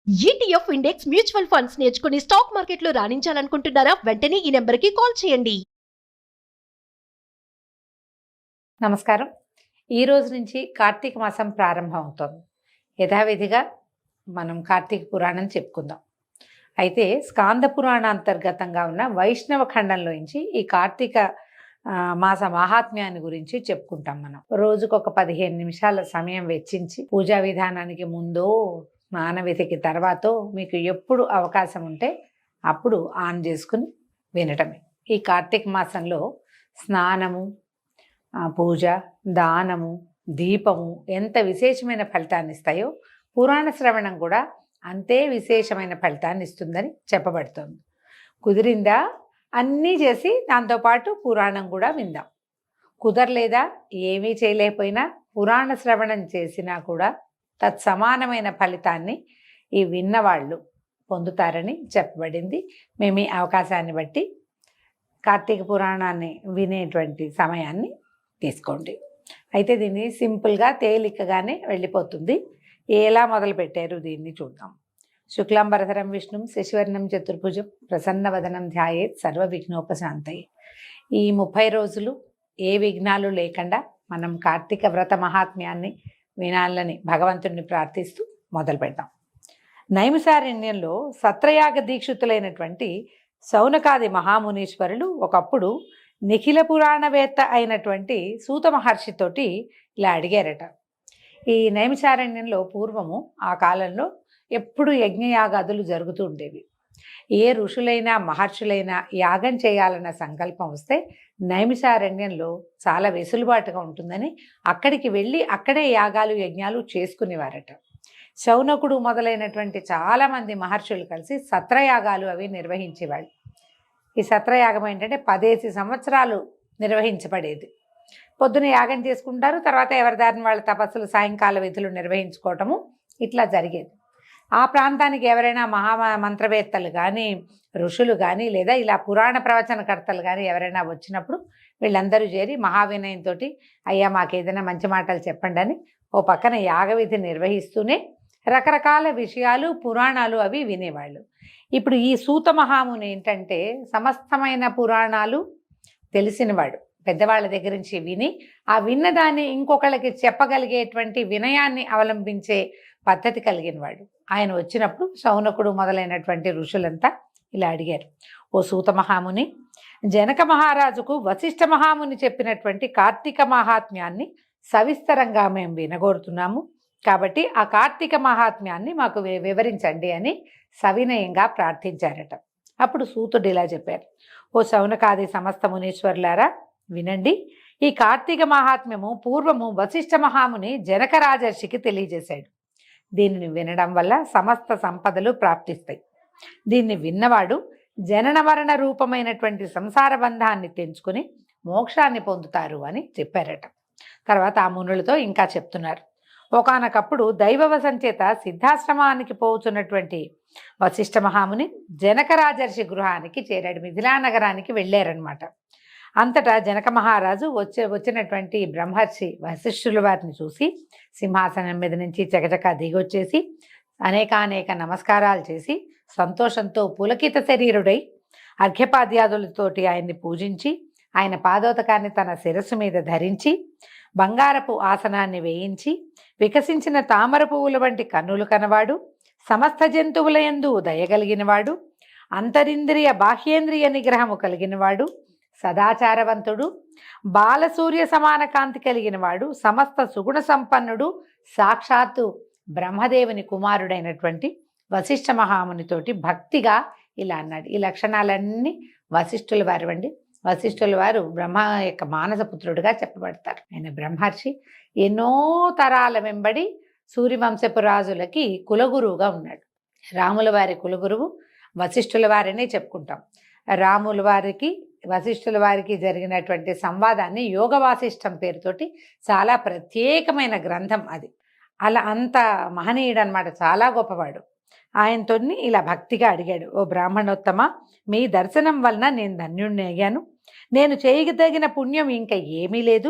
ETF index mutual funds నేర్చుకుని stock మార్కెట్లో రాణించాలనుకుంటున్నారా? వెంటనే ఈ నెంబర్కి కాల్ చేయండి. నమస్కారం. ఈ రోజు నుంచి కార్తీక మాసం ప్రారంభం అవుతోంది. యథావిధిగా మనం కార్తీక పురాణం చెప్పుకుందాం. అయితే స్కాంద పురాణ అంతర్గతంగా ఉన్న వైష్ణవ ఖండంలోంచి ఈ కార్తీక మాస మహాత్మ్యాన్ని గురించి చెప్పుకుంటాం. మనం రోజుకొక 15 నిమిషాల సమయం వెచ్చించి పూజా విధానానికి ముందో స్నానవిధికి తర్వాతో మీకు ఎప్పుడు అవకాశం ఉంటే అప్పుడు ఆన్ చేసుకుని వినటమే. ఈ కార్తీక మాసంలో స్నానము, పూజ, దానము, దీపము ఎంత విశేషమైన ఫలితాన్ని ఇస్తాయో పురాణ శ్రవణం కూడా అంతే విశేషమైన ఫలితాన్ని ఇస్తుందని చెప్పబడుతుంది. కుదిరిందా అన్నీ చేసి దాంతోపాటు పురాణం కూడా విందాం. కుదరలేదా ఏమీ చేయలేకపోయినా పురాణ శ్రవణం చేసినా కూడా తత్సమానమైన ఫలితాన్ని ఈ విన్నవాళ్ళు పొందుతారని చెప్పబడింది. మేము ఈ అవకాశాన్ని బట్టి కార్తీక పురాణాన్ని వినేటువంటి సమయాన్ని తీసుకోండి. అయితే దీన్ని సింపుల్గా తేలికగానే వెళ్ళిపోతుంది. ఎలా మొదలు పెట్టారు దీన్ని చూద్దాం. శుక్లాంబరధరం విష్ణుం శశివర్ణం చతుర్భుజం ప్రసన్నవదనం ధ్యాయేత్ సర్వ విఘ్నోపశాంతయే. ఈ 30 రోజులు ఏ విఘ్నాలు లేకుండా మనం కార్తీక వ్రత మహాత్మ్యాన్ని వినాలని భగవంతుడిని ప్రార్థిస్తూ మొదలు పెడతాం. నైమిషారణ్యంలో సత్రయాగ దీక్షితులైనటువంటి శౌనకాది మహామునీశ్వరులు ఒకప్పుడు నిఖిల పురాణవేత్త అయినటువంటి సూత మహర్షితోటి ఇలా అడిగారట. ఈ నైమిషారణ్యంలో పూర్వము ఆ కాలంలో ఎప్పుడు యజ్ఞయాగాదులు జరుగుతూ ఉండేవి. ఏ ఋషులైనా మహర్షులైనా యాగం చేయాలన్న సంకల్పం వస్తే నైమిషారణ్యంలో చాలా వెసులుబాటుగా ఉంటుందని అక్కడికి వెళ్ళి అక్కడే యాగాలు యజ్ఞాలు చేసుకునేవారట. శౌనకుడు మొదలైనటువంటి చాలామంది మహర్షులు కలిసి సత్రయాగాలు అవి నిర్వహించేవాళ్ళు. ఈ సత్రయాగం ఏంటంటే 10 సంవత్సరాలు నిర్వహించబడేది. పొద్దున యాగం చేసుకుంటారు, తర్వాత ఎవరి దారిని వాళ్ళ తపస్సులు, సాయంకాల విధులు నిర్వహించుకోవటము ఇట్లా జరిగేది. ఆ ప్రాంతానికి ఎవరైనా మహామంత్రవేత్తలు కానీ ఋషులు కానీ లేదా ఇలా పురాణ ప్రవచనకర్తలు కానీ ఎవరైనా వచ్చినప్పుడు వీళ్ళందరూ చేరి మహావినయంతో అయ్యా మాకేదైనా మంచి మాటలు చెప్పండి అని ఓ పక్కన యాగవిధి నిర్వహిస్తూనే రకరకాల విషయాలు పురాణాలు అవి వినేవాళ్ళు. ఇప్పుడు ఈ సూత మహాముని ఏంటంటే సమస్తమైన పురాణాలు తెలిసినవాడు. పెద్దవాళ్ళ దగ్గర నుంచి విని ఆ విన్నదాన్ని ఇంకొకళ్ళకి చెప్పగలిగేటువంటి వినయాన్ని అవలంబించే పద్ధతి కలిగిన వాడు. ఆయన వచ్చినప్పుడు శౌనకుడు మొదలైనటువంటి ఋషులంతా ఇలా అడిగారు. ఓ సూత మహాముని, జనక మహారాజుకు వశిష్ఠ మహాముని చెప్పినటువంటి కార్తీక మహాత్మ్యాన్ని సవిస్తరంగా మేము వినగోరుతున్నాము. కాబట్టి ఆ కార్తీక మహాత్మ్యాన్ని మాకు వివరించండి అని సవినయంగా ప్రార్థించారట. అప్పుడు సూతుడు ఇలా చెప్పారు. ఓ శౌనకాది సమస్త మునీశ్వరులారా వినండి. ఈ కార్తీక మహాత్మ్యము పూర్వము వశిష్ఠ మహాముని జనక రాజర్షికి తెలియజేశాడు. దీనిని వినడం వల్ల సమస్త సంపదలు ప్రాప్తిస్తాయి. దీన్ని విన్నవాడు జనన మరణ రూపమైనటువంటి సంసార బంధాన్ని తెంచుకుని మోక్షాన్ని పొందుతారు అని చెప్పారట. తర్వాత ఆ మునులతో ఇంకా చెప్తున్నారు. ఒకానొకప్పుడు దైవవశం చేత సిద్ధాశ్రమానికి పోతున్నటువంటి వశిష్ఠ మహాముని జనక రాజర్షి గృహానికి చేరాడు. మిథిలా నగరానికి వెళ్ళారనమాట. అంతటా జనక మహారాజు వచ్చినటువంటి బ్రహ్మర్షి వశిష్ఠుల వారిని చూసి సింహాసనం మీద నుంచి చకచకా దిగొచ్చేసి అనేక నమస్కారాలు చేసి సంతోషంతో పులకిత శరీరుడై అర్ఘ్యపాద్యాదులతోటి ఆయన్ని పూజించి ఆయన పాదోదకాన్ని తన శిరస్సు మీద ధరించి బంగారపు ఆసనాన్ని వేయించి వికసించిన తామర పువ్వుల వంటి కన్నులు కనవాడు, సమస్త జంతువుల యందు దయగలిగినవాడు, అంతరింద్రియ బాహ్యేంద్రియ నిగ్రహము కలిగినవాడు, సదాచారవంతుడు, బాలసూర్య సమాన కాంతి కలిగినవాడు, సమస్త సుగుణ సంపన్నుడు, సాక్షాత్తు బ్రహ్మదేవుని కుమారుడైనటువంటి వశిష్ఠ మహామునితోటి భక్తిగా ఇలా అన్నాడు. ఈ లక్షణాలన్నీ వశిష్ఠుల వారు అండి. వశిష్ఠుల వారు బ్రహ్మ యొక్క మానసపుత్రుడిగా చెప్పబడతారు. ఆయన బ్రహ్మర్షి. ఎన్నో తరాల వెంబడి సూర్యవంశపు రాజులకి కులగురువుగా ఉన్నాడు. రాముల వారి కులగురువు వశిష్ఠుల వారినే చెప్పుకుంటాం. రాముల వారికి వశిష్ఠుల వారికి జరిగినటువంటి సంవాదాన్ని యోగ వాసిష్టం పేరుతోటి చాలా ప్రత్యేకమైన గ్రంథం అది. అలా అంత మహనీయుడు అనమాట, చాలా గొప్పవాడు. ఆయనతో ఇలా భక్తిగా అడిగాడు. ఓ బ్రాహ్మణోత్తమ, మీ దర్శనం వలన నేను ధన్యుణ్ణి అయ్యాను. నేను చేయదగిన పుణ్యం ఇంకా ఏమీ లేదు.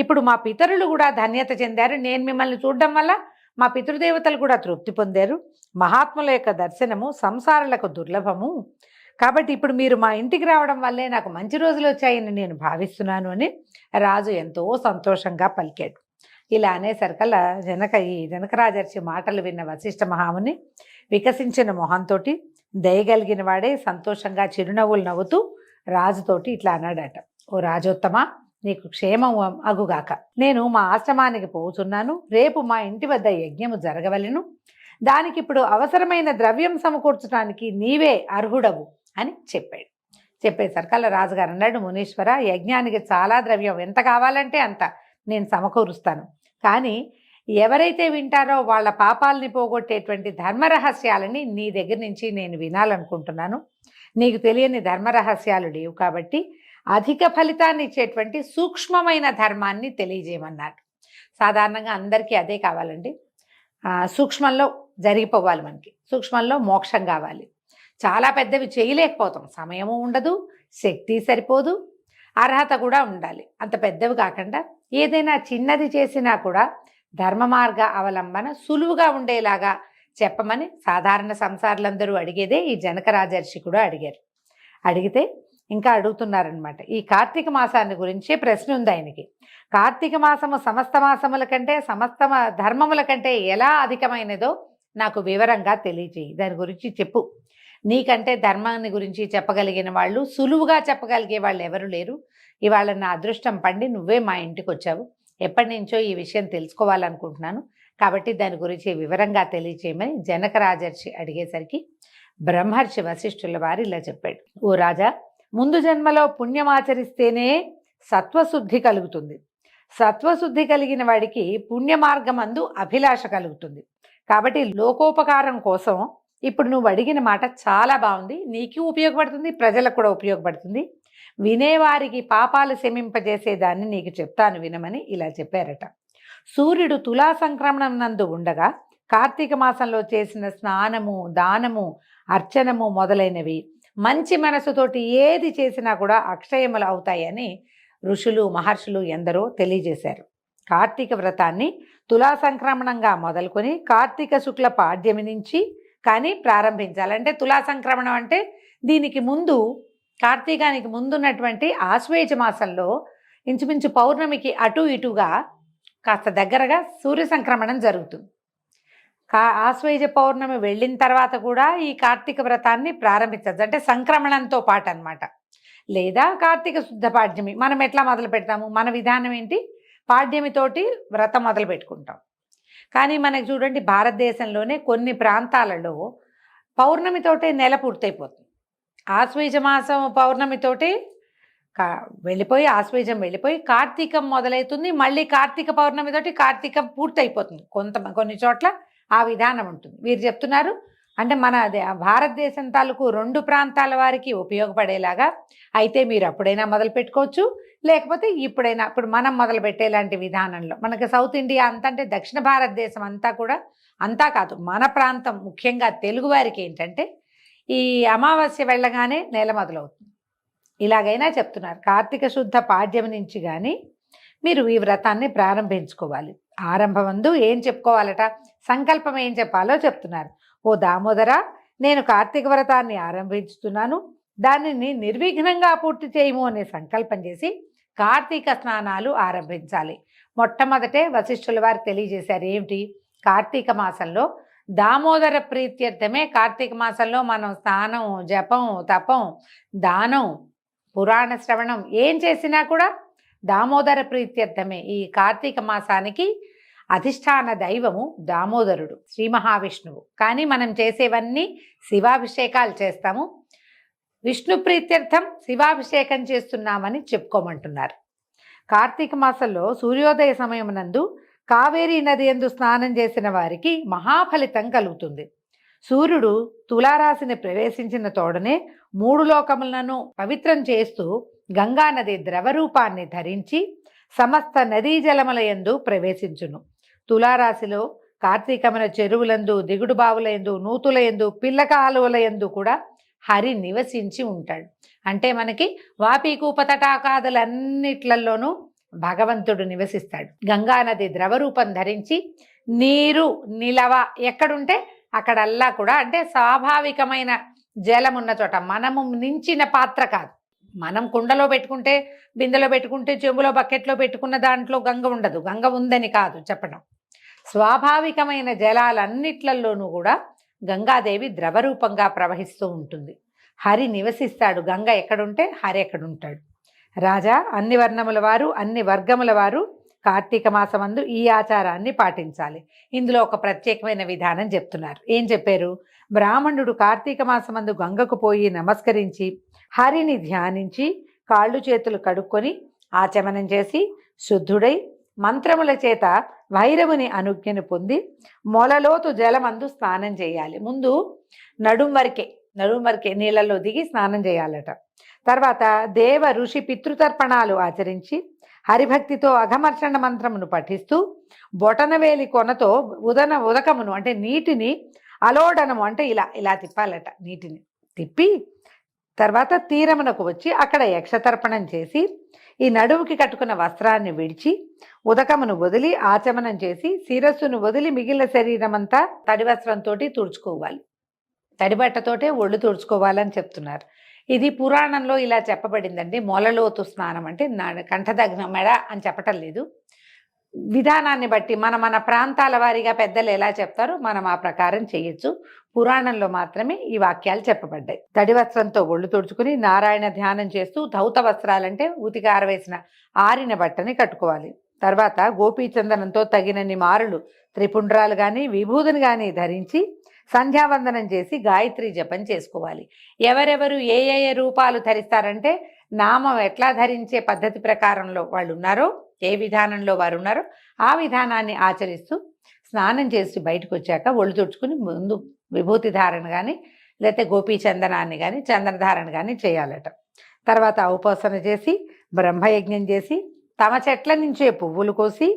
ఇప్పుడు మా పితరులు కూడా ధన్యత చెందారు. నేను మిమ్మల్ని చూడడం వల్ల మా పితృదేవతలు కూడా తృప్తి పొందారు. మహాత్ముల యొక్క దర్శనము సంసారులకు దుర్లభము. కాబట్టి ఇప్పుడు మీరు మా ఇంటికి రావడం వల్లే నాకు మంచి రోజులు వచ్చాయని నేను భావిస్తున్నాను అని రాజు ఎంతో సంతోషంగా పలికాడు. ఇలా అనేసరికల్లా ఈ జనకరాజర్షి మాటలు విన్న వశిష్ఠ మహాముని వికసించిన మొహంతో దయగలిగిన వాడే సంతోషంగా చిరునవ్వులు నవ్వుతూ రాజుతోటి ఇట్లా అన్నాడట, ఓ రాజోత్తమ, నీకు క్షేమం అగుగాక. నేను మా ఆశ్రమానికి పోతున్నాను. రేపు మా ఇంటి వద్ద యజ్ఞము జరగవలెను. దానికి ఇప్పుడు అవసరమైన ద్రవ్యం సమకూర్చడానికి నీవే అర్హుడవు అని చెప్పాడు. చెప్పేసరికల్లా రాజుగారు అన్నాడు, మునీశ్వర, యజ్ఞానికి చాలా ద్రవ్యం ఎంత కావాలంటే అంత నేను సమకూరుస్తాను. కానీ ఎవరైతే వింటారో వాళ్ళ పాపాలని పోగొట్టేటువంటి ధర్మరహస్యాలని నీ దగ్గర నుంచి నేను వినాలనుకుంటున్నాను. నీకు తెలియని ధర్మరహస్యాలు లేవు కాబట్టి అధిక ఫలితాన్ని ఇచ్చేటువంటి సూక్ష్మమైన ధర్మాన్ని తెలియజేయమన్నాడు. సాధారణంగా అందరికీ అదే కావాలండి. సూక్ష్మంలో జరిగిపోవాలి, మనకి సూక్ష్మంలో మోక్షం కావాలి. చాలా పెద్దవి చేయలేకపోతాం, సమయము ఉండదు, శక్తి సరిపోదు, అర్హత కూడా ఉండాలి. అంత పెద్దవి కాకుండా ఏదైనా చిన్నది చేసినా కూడా ధర్మ మార్గ అవలంబన సులువుగా ఉండేలాగా చెప్పమని సాధారణ సంసారులందరూ అడిగేదే ఈ జనకరాజర్షి కూడా అడిగారు. అడిగితే ఇంకా అడుగుతున్నారనమాట. ఈ కార్తీక మాసాన్ని గురించే ప్రశ్న ఉంది ఆయనకి. కార్తీక మాసము సమస్త మాసముల కంటే సమస్త ధర్మముల కంటే ఎలా అధికమైనదో నాకు వివరంగా తెలియజేయి, దాని గురించి చెప్పు. నీకంటే ధర్మాన్ని గురించి చెప్పగలిగిన వాళ్ళు, సులువుగా చెప్పగలిగే వాళ్ళు ఎవరు లేరు. ఇవాళ నా అదృష్టం పండి నువ్వే మా ఇంటికి వచ్చావు. ఎప్పటి నుంచో ఈ విషయం తెలుసుకోవాలనుకుంటున్నాను, కాబట్టి దాని గురించి వివరంగా తెలియచేయమని జనకరాజర్షి అడిగేసరికి బ్రహ్మర్షి వశిష్ఠుల వారు ఇలా చెప్పాడు, ఓ రాజా, ముందు జన్మలో పుణ్యమాచరిస్తేనే సత్వశుద్ధి కలుగుతుంది. సత్వశుద్ధి కలిగిన వాడికి పుణ్యమార్గమందు అభిలాష కలుగుతుంది. కాబట్టి లోకోపకారం కోసం ఇప్పుడు నువ్వు అడిగిన మాట చాలా బాగుంది, నీకు ఉపయోగపడుతుంది, ప్రజలకు కూడా ఉపయోగపడుతుంది. వినేవారికి పాపాలు శమింపజేసేదాన్ని నీకు చెప్తాను వినమని ఇలా చెప్పారట. సూర్యుడు తులా సంక్రమణం నందు ఉండగా కార్తీక మాసంలో చేసిన స్నానము, దానము, అర్చనము మొదలైనవి మంచి మనసుతోటి ఏది చేసినా కూడా అక్షయములు అవుతాయని ఋషులు మహర్షులు ఎందరో తెలియజేశారు. కార్తీక వ్రతాన్ని తులా సంక్రమణంగా మొదలుకొని కార్తీక శుక్ల పాడ్యమి నుంచి కానీ ప్రారంభించాలంటే, తులా సంక్రమణం అంటే దీనికి ముందు, కార్తీకానికి ముందున్నటువంటి ఆశ్వేజ మాసంలో ఇంచుమించు పౌర్ణమికి అటు ఇటుగా కాస్త దగ్గరగా సూర్య సంక్రమణం జరుగుతుంది. ఆశ్వేజ పౌర్ణమి వెళ్ళిన తర్వాత కూడా ఈ కార్తీక వ్రతాన్ని ప్రారంభించచ్చు, అంటే సంక్రమణంతో పాటు అనమాట. లేదా కార్తీక శుద్ధ పాడ్యమి, మనం ఎట్లా మొదలు పెడతాము, మన విధానం ఏంటి, పాడ్యమితోటి వ్రతం మొదలు పెట్టుకుంటాం. కానీ మనకు చూడండి, భారతదేశంలోనే కొన్ని ప్రాంతాలలో పౌర్ణమితోటే నెల పూర్తయిపోతుంది. ఆశ్వేజ మాసం పౌర్ణమితోటి వెళ్ళిపోయి, ఆశ్వేజం వెళ్ళిపోయి కార్తీకం మొదలవుతుంది. మళ్ళీ కార్తీక పౌర్ణమితోటి కార్తీకం పూర్తయిపోతుంది. కొన్ని చోట్ల ఆ విధానం ఉంటుంది. వీరు చెప్తున్నారు అంటే మన భారతదేశం తాలూకు 2 ప్రాంతాల వారికి ఉపయోగపడేలాగా అయితే మీరు అప్పుడైనా మొదలు పెట్టుకోవచ్చు, లేకపోతే ఇప్పుడైనా, ఇప్పుడు మనం మొదలు పెట్టేలాంటి విధానంలో. మనకి సౌత్ ఇండియా అంతా అంటే దక్షిణ భారతదేశం అంతా కూడా, అంతా కాదు, మన ప్రాంతం ముఖ్యంగా తెలుగు వారికి ఏంటంటే ఈ అమావాస్య వెళ్ళగానే నెల మొదలవుతుంది. ఇలాగైనా చెప్తున్నారు. కార్తీక శుద్ధ పాడ్యం నుంచి కానీ మీరు ఈ వ్రతాన్ని ప్రారంభించుకోవాలి. ఆరంభమందు ఏం చెప్పుకోవాలట, సంకల్పం ఏం చెప్పాలో చెప్తున్నారు. ఓ దామోదర, నేను కార్తీక వ్రతాన్ని ఆరంభించుతున్నాను, దానిని నిర్విఘ్నంగా పూర్తి చేయము అనే సంకల్పం చేసి కార్తీక స్నానాలు ఆరంభించాలి. మొట్టమొదటే వశిష్ఠుల వారు తెలియజేశారు ఏమిటి, కార్తీక మాసంలో దామోదర ప్రీత్యర్థమే కార్తీక మాసంలో మనం స్నానం, జపం, తపం, దానం, పురాణ శ్రవణం ఏం చేసినా కూడా దామోదర ప్రీత్యర్థమే. ఈ కార్తీక మాసానికి అధిష్టాన దైవము దామోదరుడు, శ్రీ మహావిష్ణువు. కానీ మనం చేసేవన్నీ శివాభిషేకాలు చేస్తాము. విష్ణు ప్రీత్యర్థం శివాభిషేకం చేస్తున్నామని చెప్పుకోమంటున్నారు. కార్తీక మాసంలో సూర్యోదయ సమయం నందు కావేరీ నది యందు స్నానం చేసిన వారికి మహాఫలితం కలుగుతుంది. సూర్యుడు తులారాశిని ప్రవేశించిన తోడనే 3 లోకములను పవిత్రం చేస్తూ గంగా నది ద్రవరూపాన్ని ధరించి సమస్త నదీ జలముల యందు ప్రవేశించును. తులారాశిలో కార్తీకమున చెరువులందు, దిగుడు బావుల యందు, నూతుల యందు, పిల్ల కాలువల యందు కూడా హరి నివసించి ఉంటాడు. అంటే మనకి వాపి కూప తటాకాదులన్నిట్లలోనూ భగవంతుడు నివసిస్తాడు. గంగా నది ద్రవరూపం ధరించి నీరు నిలవ ఎక్కడుంటే అక్కడల్లా కూడా, అంటే స్వాభావికమైన జలం ఉన్న చోట, మనము నించిన పాత్ర కాదు. మనం కుండలో పెట్టుకుంటే, బిందెలో పెట్టుకుంటే, చెంబులో బకెట్లో పెట్టుకున్న దాంట్లో గంగ ఉండదు. గంగ ఉందని కాదు చెప్పడం. స్వాభావికమైన జలాలన్నిట్లలోనూ కూడా గంగాదేవి ద్రవరూపంగా ప్రవహిస్తూ ఉంటుంది. హరి నివసిస్తాడు. గంగ ఎక్కడుంటే హరి ఎక్కడుంటాడు. రాజా, అన్ని వర్ణముల వారు, అన్ని వర్గముల వారు కార్తీక మాసమందు ఈ ఆచారాన్ని పాటించాలి. ఇందులో ఒక ప్రత్యేకమైన విధానం చెప్తున్నారు. ఏం చెప్పారు? బ్రాహ్మణుడు కార్తీక మాసమందు గంగకు పోయి నమస్కరించి హరిని ధ్యానించి కాళ్ళు చేతులు కడుక్కొని ఆచమనం చేసి శుద్ధుడై మంత్రముల చేత భైరవుని అనుజ్ఞను పొంది మొలలోతు జలమందు స్నానం చేయాలి. ముందు నడుం వరకే నీళ్ళల్లో దిగి స్నానం చేయాలట. తర్వాత దేవ ఋషి పితృతర్పణాలు ఆచరించి హరిభక్తితో అఘమర్షణ మంత్రమును పఠిస్తూ బొటనవేలి కొనతో ఉదకమును అంటే నీటిని అలోడనము అంటే ఇలా తిప్పాలట. నీటిని తిప్పి తర్వాత తీరమునకు వచ్చి అక్కడ యక్షతర్పణం చేసి ఈ నడుముకి కట్టుకున్న వస్త్రాన్ని విడిచి ఉదకమును వదిలి ఆచమనం చేసి శిరస్సును వదిలి మిగిలిన శరీరం అంతా తడి వస్త్రంతో తుడుచుకోవాలి. తడిబట్టతోటే ఒళ్ళు తుడుచుకోవాలని చెప్తున్నారు. ఇది పురాణంలో ఇలా చెప్పబడిందండి. మొలలోతు స్నానం అంటే కంఠదగ్న మెడ అని చెప్పటం లేదు. విధానాన్ని బట్టి మన ప్రాంతాల వారీగా పెద్దలు ఎలా చెప్తారో మనం ఆ ప్రకారం చేయొచ్చు. పురాణంలో మాత్రమే ఈ వాక్యాలు చెప్పబడ్డాయి. తడి వస్త్రంతో ఒళ్ళు తుడుచుకుని నారాయణ ధ్యానం చేస్తూ ధౌత వస్త్రాలంటే ఉతికి ఆరవేసిన ఆరిన బట్టని కట్టుకోవాలి. తర్వాత గోపీచందనంతో తగినన్ని మారులు త్రిపుండ్రాలు కానీ విభూతిని కానీ ధరించి సంధ్యావందనం చేసి గాయత్రి జపం చేసుకోవాలి. ఎవరెవరు ఏ రూపాలు ధరిస్తారంటే నామం ఎట్లా ధరించే పద్ధతి ప్రకారంలో వాళ్ళు ఉన్నారో, ఏ విధానంలో వారు ఉన్నారో ఆ విధానాన్ని ఆచరిస్తూ స్నానం చేసి బయటకు వచ్చాక ఒళ్ళు తుడుచుకుని ముందు విభూతి ధారణ కానీ లేకపోతే గోపీ చందనాన్ని కానీ చందనధారణ కానీ చేయాలట. తర్వాత ఉపాసన చేసి బ్రహ్మయజ్ఞం చేసి తమ చెట్ల నుంచే పువ్వులు కోసి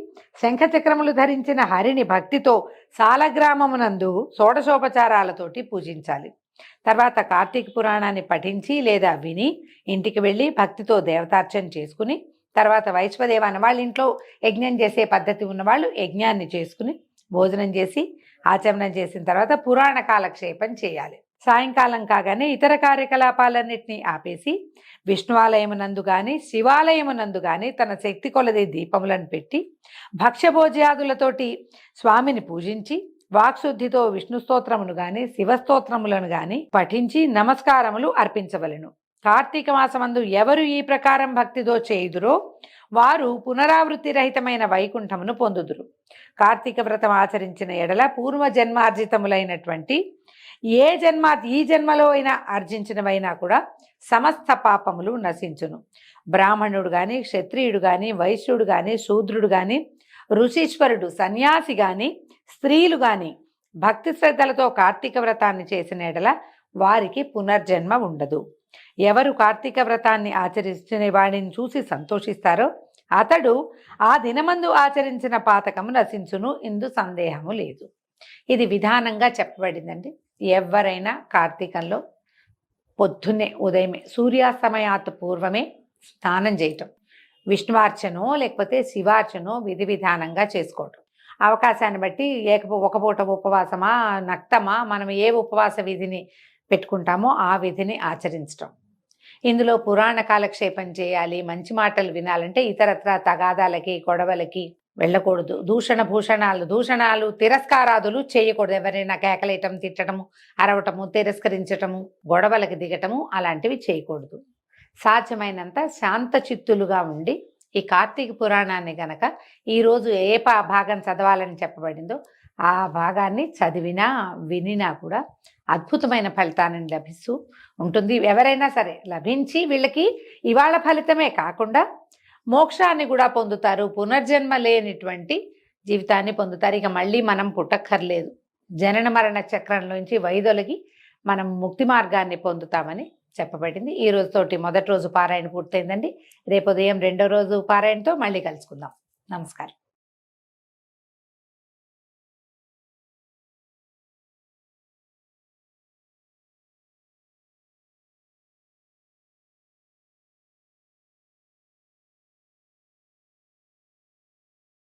శంఖచక్రములు ధరించిన హరిని భక్తితో సాలగ్రామమునందు షోడశోపచారాలతోటి పూజించాలి. తర్వాత కార్తీక పురాణాన్ని పఠించి లేదా విని ఇంటికి వెళ్ళి భక్తితో దేవతార్చన చేసుకుని తర్వాత వైశ్వదేవాన్ని వాళ్ళ ఇంట్లో యజ్ఞం చేసే పద్ధతి ఉన్నవాళ్ళు యజ్ఞాన్ని చేసుకుని భోజనం చేసి ఆచమనం చేసిన తర్వాత పురాణ కాలక్షేపం చేయాలి. సాయంకాలం కాగానే ఇతర కార్యకలాపాలన్నింటినీ ఆపేసి విష్ణువాలయమునందు కానీ శివాలయమునందు కానీ తన శక్తి కొలది దీపములను పెట్టి భక్ష్యభోజ్యాదులతోటి స్వామిని పూజించి వాక్శుద్ధితో విష్ణు స్తోత్రమును గాని శివస్తోత్రములను గాని పఠించి నమస్కారములు అర్పించవలెను. కార్తీక మాసమందు ఎవరు ఈ ప్రకారం భక్తితో చేయుదురో వారు పునరావృత్తి రహితమైన వైకుంఠమును పొందుదురు. కార్తీక వ్రతం ఆచరించిన ఎడల పూర్వ జన్మార్జితములైనటువంటి ఈ జన్మలో అయినా ఆర్జించినవైనా కూడా సమస్త పాపములు నశించును. బ్రాహ్మణుడు కానీ క్షత్రియుడు కానీ వైశ్యుడు కానీ శూద్రుడు కానీ ఋషీశ్వరుడు సన్యాసి కానీ స్త్రీలు కానీ భక్తి శ్రద్ధలతో కార్తీక వ్రతాన్ని చేసిన ఎడల వారికి పునర్జన్మ ఉండదు. ఎవరు కార్తీక వ్రతాన్ని ఆచరించిన వాడిని చూసి సంతోషిస్తారో అతడు ఆ దినమందు ఆచరించిన పాతకము నశించును, ఇందు సందేహము లేదు. ఇది విధానంగా చెప్పబడిందండి. ఎవరైనా కార్తీకంలో పొద్దున్నే ఉదయమే సూర్యాస్తమయాత్ పూర్వమే స్నానం చేయటం, విష్ణువార్చనో లేకపోతే శివార్చనో విధి విధానంగా చేసుకోవటం. అవకాశాన్ని బట్టి ఒక పూట ఉపవాసమా నక్తమా మనం ఏ ఉపవాస విధిని పెట్టుకుంటామో ఆ విధిని ఆచరించటం. ఇందులో పురాణ కాలక్షేపం చేయాలి, మంచి మాటలు వినాలంటే ఇతరత్ర తగాదాలకి గొడవలకి వెళ్ళకూడదు. దూషణాలు తిరస్కారాదులు చేయకూడదు. ఎవరైనా కేకలేయటం, తిట్టడము, అరవటము, తిరస్కరించటము, గొడవలకి దిగటము అలాంటివి చేయకూడదు. సాధ్యమైనంత శాంత చిత్తులుగా ఉండి ఈ కార్తీక పురాణాన్ని గనక ఈరోజు ఏ భాగం చదవాలని చెప్పబడిందో ఆ భాగాన్ని చదివినా వినినా కూడా అద్భుతమైన ఫలితాన్ని లభిస్తూ ఉంటుంది. ఎవరైనా సరే లభించి వీళ్ళకి ఇవాళ ఫలితమే కాకుండా మోక్షాన్ని కూడా పొందుతారు, పునర్జన్మ లేనిటువంటి జీవితాన్ని పొందుతారు. ఇక మళ్ళీ మనం పుట్టక్కర్లేదు. జనన మరణ చక్రంలోంచి వైదొలగి మనం ముక్తి మార్గాన్ని పొందుతామని చెప్పబడింది. ఈ రోజుతోటి మొదటి రోజు పారాయణ పూర్తయిందండి. రేపు ఉదయం రెండో రోజు పారాయణతో మళ్ళీ కలుసుకుందాం. నమస్కారం.